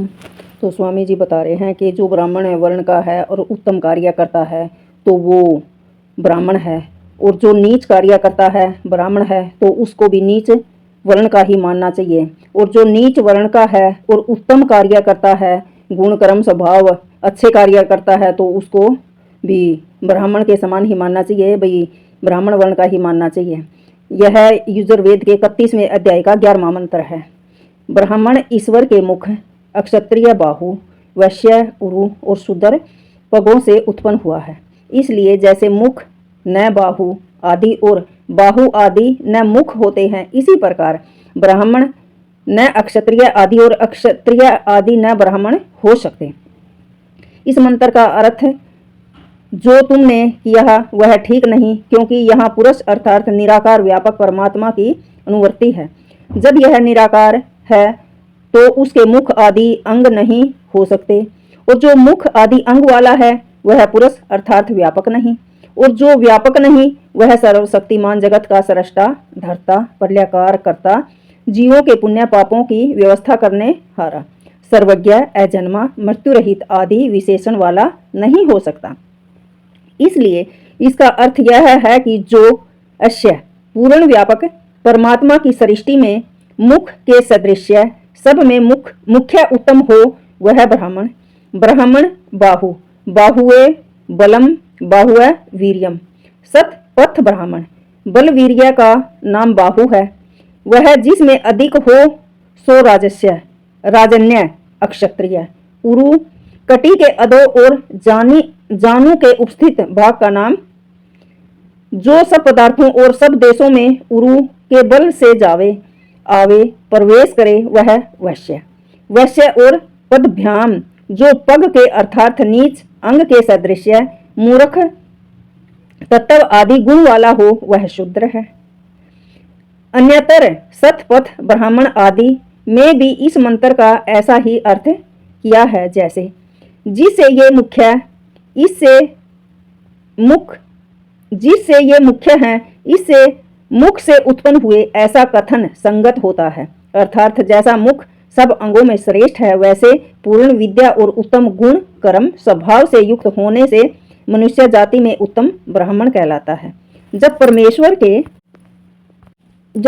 हरिओम। तो स्वामी जी बता रहे हैं कि जो ब्राह्मण वर्ण का है और उत्तम कार्य करता है तो वो ब्राह्मण है, और जो नीच कार्य करता है ब्राह्मण है तो उसको भी नीच वर्ण का ही मानना चाहिए। और जो नीच वर्ण का है और उत्तम कार्य करता है, गुण कर्म स्वभाव अच्छे कार्य करता है, तो उसको भी ब्राह्मण के समान ही मानना चाहिए, भाई ब्राह्मण वर्ण का ही मानना चाहिए। यह यजुर्वेद के 31वें अध्याय का 11वां मंत्र है। ब्राह्मण ईश्वर के मुख, अक्षत्रिय बाहु, वैश्य उरु और शूद्र पगों से उत्पन्न हुआ है। इसलिए जैसे मुख न बाहु आदि और बाहु आदि न मुख होते हैं, इसी प्रकार ब्राह्मण न अक्षत्रिय आदि और अक्षत्रिय आदि न ब्राह्मण हो सकते। इस मंत्र का अर्थ जो तुमने किया वह ठीक नहीं, क्योंकि यहाँ पुरुष अर्थात निराकार व्यापक परमात्मा की अनुवर्ती है। जब यह निराकार है तो उसके मुख आदि अंग नहीं हो सकते, और जो मुख आदि अंग वाला है वह पुरुष अर्थात व्यापक नहीं, और जो व्यापक नहीं वह सर्वशक्तिमान जगत का सृष्टा, धर्ता, प्रलयकार करता, जीवों के पुण्य पापों की व्यवस्था करने हारा, सर्वज्ञ, अजन्मा, मृत्यु रहित आदि विशेषण वाला नहीं हो सकता। इसलिए इसका अर्थ यह है कि जो अश्य पूर्ण व्यापक परमात्मा की सृष्टि में मुख के सदृश्य सब में मुख्य उत्तम हो वह ब्राह्मण। ब्राह्मण बाहु, बाहुए बलम, बाहुए वीर्यम, सत पथ ब्राह्मण। बल वीर्य का नाम बाहु है, वह जिसमें अधिक हो सो राजस्य, राजन्य अक्षत्रिय। उरु कटी के अधो और जानू के उपस्थित भाग का नाम, जो सब पदार्थों और सब देशों में उरु के बल से जावे आवे प्रवेश करे वह वैश्य। वैश्य और पदभ्याम, जो पग के अर्थात नीच अंग के सदृश्य, मूर्ख, तत्व आदि गुण वाला हो वह शूद्र है। अन्यतर सतपथ ब्राह्मण आदि में भी इस मंत्र का ऐसा ही अर्थ किया है, जैसे जिससे ये मुख्य हैं, इससे मुख से उत्पन्न हुए, ऐसा कथन संगत होता है। अर्थात जैसा मुख सब अंगों में श्रेष्ठ है, वैसे पूर्ण विद्या और उत्तम गुण कर्म स्वभाव से युक्त होने से मनुष्य जाति में उत्तम ब्राह्मण कहलाता है। जब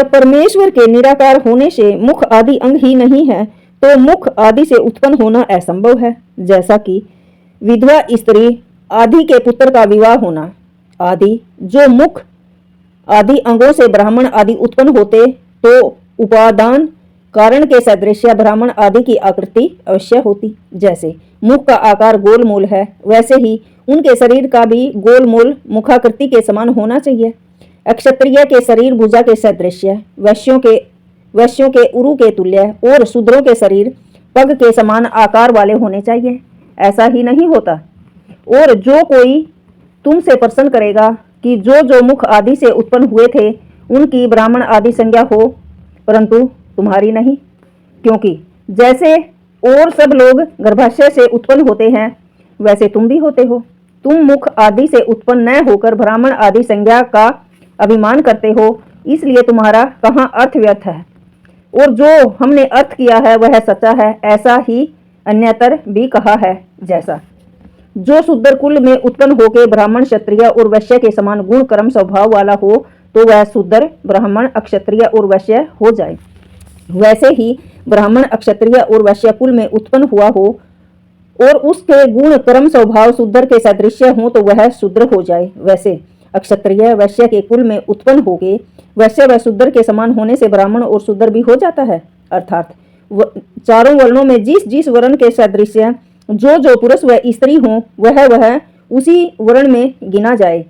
परमेश्वर के निराकार होने से मुख आदि अंग ही नहीं है, तो मुख आदि से उत्पन्न होना असंभव है। जैसा कि विधवा स्त्री आदि के पुत्र का विवाह होना आदि, जो मुख आदि अंगों से ब्राह्मण आदि उत्पन्न होते, तो उपादान कारण के सदृश्य ब्राह्मण आदि की आकृति अवश्य होती। जैसे मुख का आकार गोल मोल है, वैसे ही उनके शरीर का भी गोल मोल मुखाकृति के समान होना चाहिए। अक्षत्रिय के शरीर भुजा के सदृश्य, वैश्यों के उरु के तुल्य और शूद्रों के शरीर पग के समान आकार वाले होने चाहिए। ऐसा ही नहीं होता। और जो कोई तुमसे प्रश्न करेगा कि जो मुख आदि से उत्पन्न हुए थे उनकी ब्राह्मण आदि संज्ञा हो, परंतु तुम्हारी नहीं, क्योंकि जैसे और सब लोग गर्भाशय से उत्पन्न होते हैं वैसे तुम भी होते हो। तुम मुख आदि से उत्पन्न न होकर ब्राह्मण आदि संज्ञा का अभिमान करते हो, इसलिए तुम्हारा कहाँ अर्थ व्यर्थ है। और जो हमने अर्थ किया है वह सच्चा है, ऐसा ही अन्यतर भी कहा है। जैसा जो शूद्र कुल में उत्पन्न होकर ब्राह्मण, क्षत्रिय और वैश्य के समान गुण कर्म स्वभाव वाला हो, तो वह शूद्र, ब्राह्मण, अक्षत्रिय और वैश्य हो जाए। वैसे ही ब्राह्मण, अक्षत्रिय और वैश्य कुल में उत्पन्न हुआ हो और उसके गुण कर्म स्वभाव शूद्र के सदृश्य हो, तो वह शूद्र हो जाए। वैसे अक्षत्रिय वैश्य के कुल में उत्पन्न हो गए, वैश्य व शूद्र के समान होने से ब्राह्मण और शूद्र भी हो जाता है। अर्थात चारों वर्णों में जिस वर्ण के सदृश्य जो पुरुष व स्त्री हो वह उसी वर्ण में गिना जाए।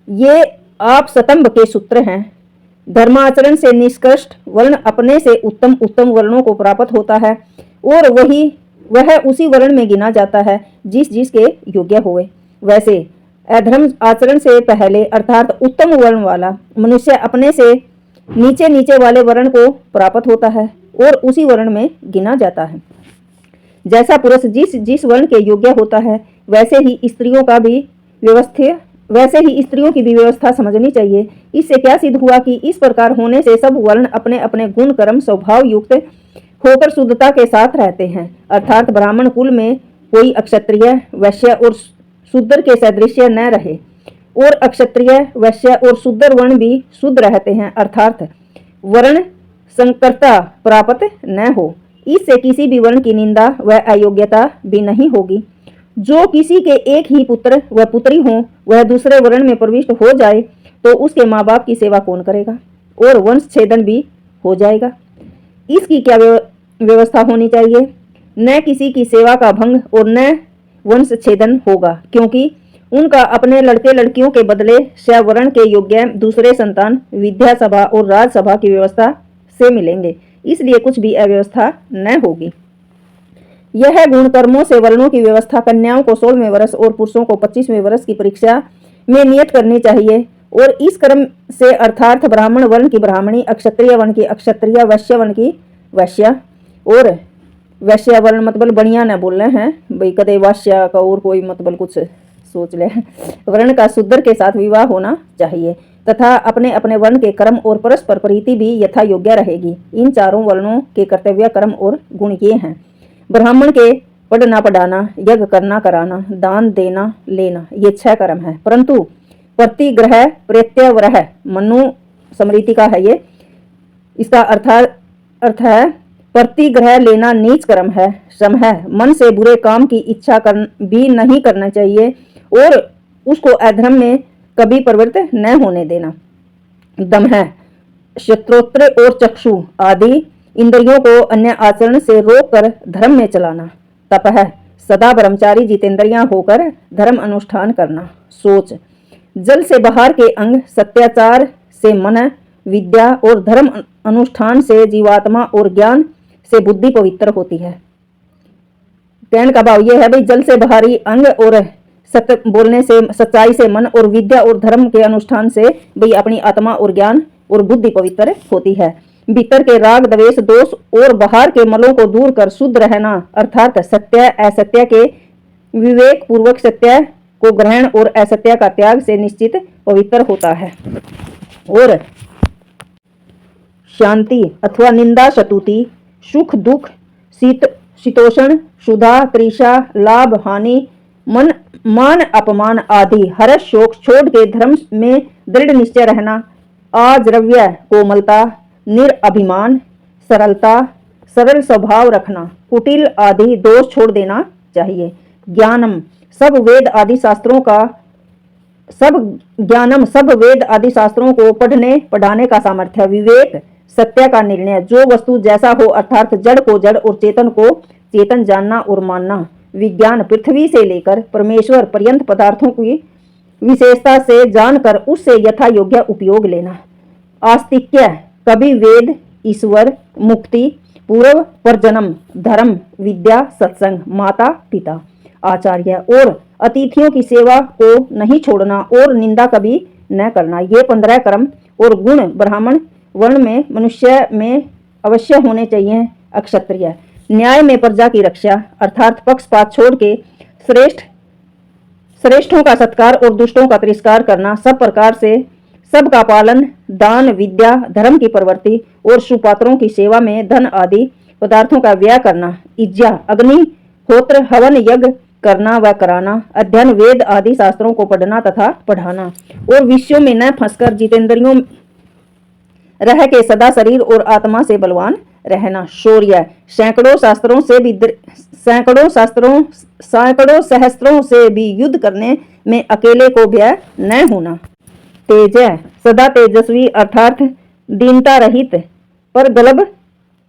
ये आप स्तंभ के सूत्र हैं। धर्माचरण से निष्कृष्ट वर्ण अपने से उत्तम वर्णों को प्राप्त होता है, और वह उसी वर्ण में गिना जाता है जिसके योग्य होवे। वैसे अधर्म आचरण से पहले अर्थात उत्तम वर्ण वाला मनुष्य अपने से नीचे वाले वर्ण को प्राप्त होता है और उसी वर्ण में गिना जाता है। जैसा पुरुष जिस वर्ण के योग्य होता है, वैसे ही स्त्रियों की भी व्यवस्था समझनी चाहिए। इससे क्या सिद्ध हुआ कि इस प्रकार होने से सब वर्ण अपने अपने गुण कर्म स्वभाव युक्त होकर शुद्धता के साथ रहते हैं, अर्थात ब्राह्मण कुल में कोई अक्षत्रिय, वैश्य और शूद्र के सदृश्य न रहे, और अक्षत्रिय, वैश्य और शूद्र वर्ण भी शुद्ध रहते हैं, अर्थात वर्ण संकरता प्राप्त न हो। इससे किसी भी वर्ण की निंदा व अयोग्यता भी नहीं होगी। जो किसी के एक ही पुत्र व पुत्री हो, वह दूसरे वर्ण में प्रविष्ट हो जाए तो उसके माँ बाप की सेवा कौन करेगा, और वंश छेदन भी हो जाएगा। इसकी क्या व्यवस्था होनी चाहिए? न किसी की सेवा का भंग और न वंश छेदन होगा, क्योंकि उनका अपने लड़के लड़कियों के बदले स्वर्ण के योग्य दूसरे संतान विद्या सभा और राजसभा की व्यवस्था से मिलेंगे, इसलिए कुछ भी अव्यवस्था न होगी। यह गुण कर्मों से वर्णों की व्यवस्था कन्याओं को 16वें वर्ष और पुरुषों को 25वें वर्ष की परीक्षा में नियत करनी चाहिए, और इस क्रम से अर्थात ब्राह्मण वर्ण की ब्राह्मणी, क्षत्रिय वर्ण की क्षत्रिय, वैश्य वर्ण की वैश्य, और वैश्य वर्ण मतलब बढ़िया न बोल रहे हैं भाई, कदे वैश्य का और कोई मतलब कुछ सोच ले, वर्ण का शूद्र के साथ विवाह होना चाहिए, तथा अपने अपने वर्ण के कर्म और परस्पर प्रीति भी यथा योग्य रहेगी। इन चारों वर्णों के कर्तव्य, कर्म और गुण ये हैं। ब्राह्मण के पढ़ना पढ़ाना, यज्ञ करना कराना, दान देना लेना, ये 6 कर्म है, परंतु प्रतिग्रह प्रत्यवरह मनु स्मृति का है ये। इसका अर्थ है प्रतिग्रह लेना नीच कर्म है, श्रम है। मन से बुरे काम की इच्छा भी नहीं करना चाहिए और उसको अधर्म में कभी प्रवृत्त न होने देना। दम है श्रोत्र और चक्षु आदि इंद्रियों को अन्य आचरण से रोककर धर्म में चलाना। तप है सदा ब्रह्मचारी जितेंद्रियां होकर धर्म अनुष्ठान करना। सोच जल से बाहर के अंग, सत्याचार से मन, विद्या और धर्म अनुष्ठान से जीवात्मा और ज्ञान से बुद्धि पवित्र होती है। कहने का भाव यह है भाई, जल से बाहरी अंग और सत्य बोलने से, सच्चाई से मन, और विद्या और धर्म के अनुष्ठान से भाई अपनी आत्मा और ज्ञान और बुद्धि पवित्र होती है। भीतर के राग द्वेष दोष और बाहर के मलों को दूर कर शुद्ध रहना, अर्थात सत्य असत्य के विवेक पूर्वक सत्य को ग्रहण और असत्य का त्याग से निश्चित पवित्र होता है। और शांति अथवा निंदा शतुति, सुख दुख, शीतोषण, क्षुधा तृषा, लाभ हानि, मान अपमान आदि हर्ष शोक छोड़ के धर्म में दृढ़ निश्चय रहना। आद्रव्य कोमलता, निरअभिमान, सरलता, सरल स्वभाव रखना। कुटिल आदि दोष छोड़ देना चाहिए। ज्ञानम सब वेद आदि शास्त्रों को पढ़ने पढ़ाने का सामर्थ्य। विवेक सत्य का निर्णय, जो वस्तु जैसा हो अर्थात जड़ को जड़ और चेतन को चेतन जानना और मानना। विज्ञान पृथ्वी से लेकर परमेश्वर पर्यंत पदार्थों की विशेषता से जानकर उससे यथा योग्य उपयोग लेना। आस्तिक्य कभी वेद, ईश्वर, मुक्ति, पूर्व परजन्म, धर्म, विद्या, सत्संग, माता पिता, आचार्य और अतिथियों की सेवा को नहीं छोड़ना और निंदा कभी न करना। ये 15 कर्म और गुण ब्राह्मण वर्ण में मनुष्य में अवश्य होने चाहिए। अक्षत्रिय न्याय में प्रजा की रक्षा, अर्थात पक्षपात छोड़ के श्रेष्ठों का सत्कार और दुष्टों का तिरस्कार करना। सब प्रकार से सबका पालन, दान, विद्या, धर्म की प्रवृत्ति और सुपात्रों की सेवा में धन आदि पदार्थों का व्यय करना। इज्जा अग्निहोत्र, हवन, यज्ञ करना व कराना। अध्ययन वेद आदि शास्त्रों को पढ़ना तथा पढ़ाना और विषयों में न फंसकर जितेंद्रियों रह के सदा शरीर और आत्मा से बलवान रहना। शौर्य सैकड़ों सहस्त्रों से भी युद्ध करने में अकेले को भय न होना। तेज सदा तेजस्वी अर्थात दीनता रहित पर गलब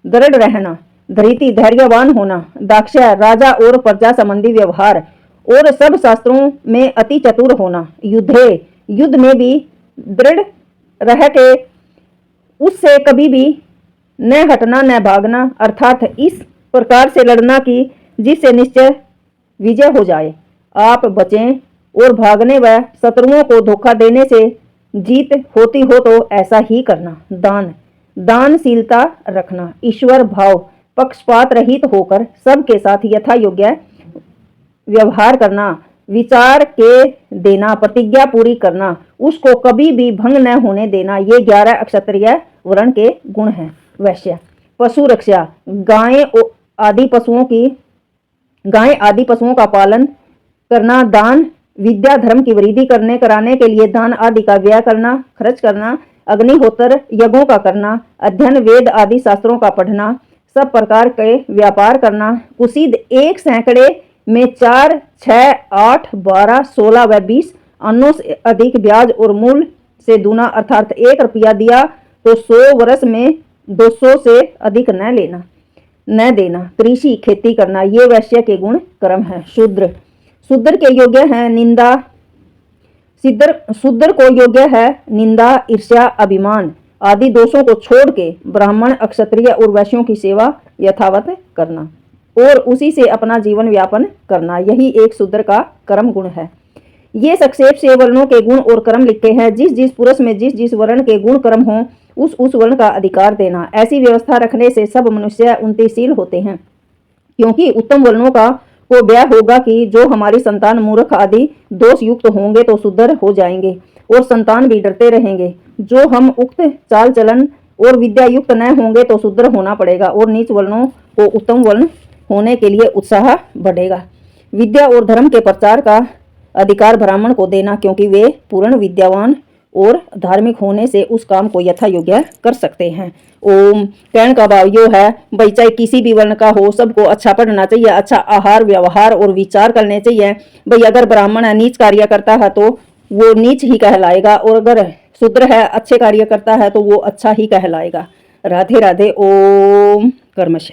दृढ़ रहना। धृति धैर्यवान होना। दाक्ष राजा और प्रजा संबंधी व्यवहार और सब शास्त्रों में अति चतुर होना। युद्ध में भी दृढ़ रह के उससे कभी भी न हटना न भागना, अर्थात इस प्रकार से लड़ना कि जिससे निश्चय विजय हो जाए। आप बचें और भागने व शत्रुओं को धोखा देने से जीत होती हो तो ऐसा ही करना। दानशीलता रखना। ईश्वर भाव, पक्षपात रहित होकर सबके साथ यथा योग्य व्यवहार करना। विचार के देना, प्रतिज्ञा पूरी करना, उसको कभी भी भंग न होने देना। ये 11 क्षत्रिय वर्ण के गुण हैं। वैश्य पशु रक्षा, गाय आदि पशुओं का पालन करना, दान, विद्या धर्म की वृद्धि कराने के लिए दान आदि का व्यय करना, खर्च करना, अग्निहोत्र यज्ञों का करना, अध्ययन वेद आदि शास्त्रों का पढ़ना, सब प्रकार के व्यापार करना, कुसीद 1 सैकड़े में 4, 6, 8, 12, 16 व 20 अन्नों से अधिक ब्याज और मूल से दूना अर्थात 1 रुपया दिया तो 100 वर्ष में 200 से अधिक न देना। कृषि खेती करना, ये वैश्य के गुण कर्म है। शूद्र के योग्य है निंदा, शूद्र को योग्य है निंदा, ईर्ष्या, अभिमान आदि दोषों को छोड़ के ब्राह्मण, क्षत्रिय और वैश्यों की सेवा यथावत करना और उसी से अपना जीवन व्यापन करना, यही एक शूद्र का कर्म गुण है। ये संक्षेप से वर्णों के गुण और कर्म लिखे हैं। जिस जिस पुरुष में जिस जिस वर्ण के गुण कर्म हो उस वर्ण का अधिकार देना। ऐसी व्यवस्था रखने से सब मनुष्य उन्नतिशील होते हैं, क्योंकि उत्तम वर्णों को व्यय होगा कि जो हमारी संतान मूर्ख आदि दोष युक्त होंगे तो शूद्र हो जाएंगे और संतान भी डरते रहेंगे। जो हम उक्त चाल चलन और विद्या युक्त न होंगे तो शूद्र होना पड़ेगा और नीच वर्णों को उत्तम वर्ण होने के लिए उत्साह बढ़ेगा। विद्या और धर्म के प्रचार का अधिकार ब्राह्मण को देना, क्योंकि वे पूर्ण विद्यावान और धार्मिक होने से उस काम को यथा योग्य कर सकते हैं। ओम कहने का भाव यो है भाई, चाहे किसी भी वर्ण का हो, सबको अच्छा पढ़ना चाहिए, अच्छा आहार व्यवहार और विचार करने चाहिए। भाई अगर ब्राह्मण है नीच कार्य करता है तो वो नीच ही कहलाएगा, और अगर शूद्र है अच्छे कार्य करता है तो वो अच्छा ही कहलाएगा। राधे राधे। ओम कर्मश।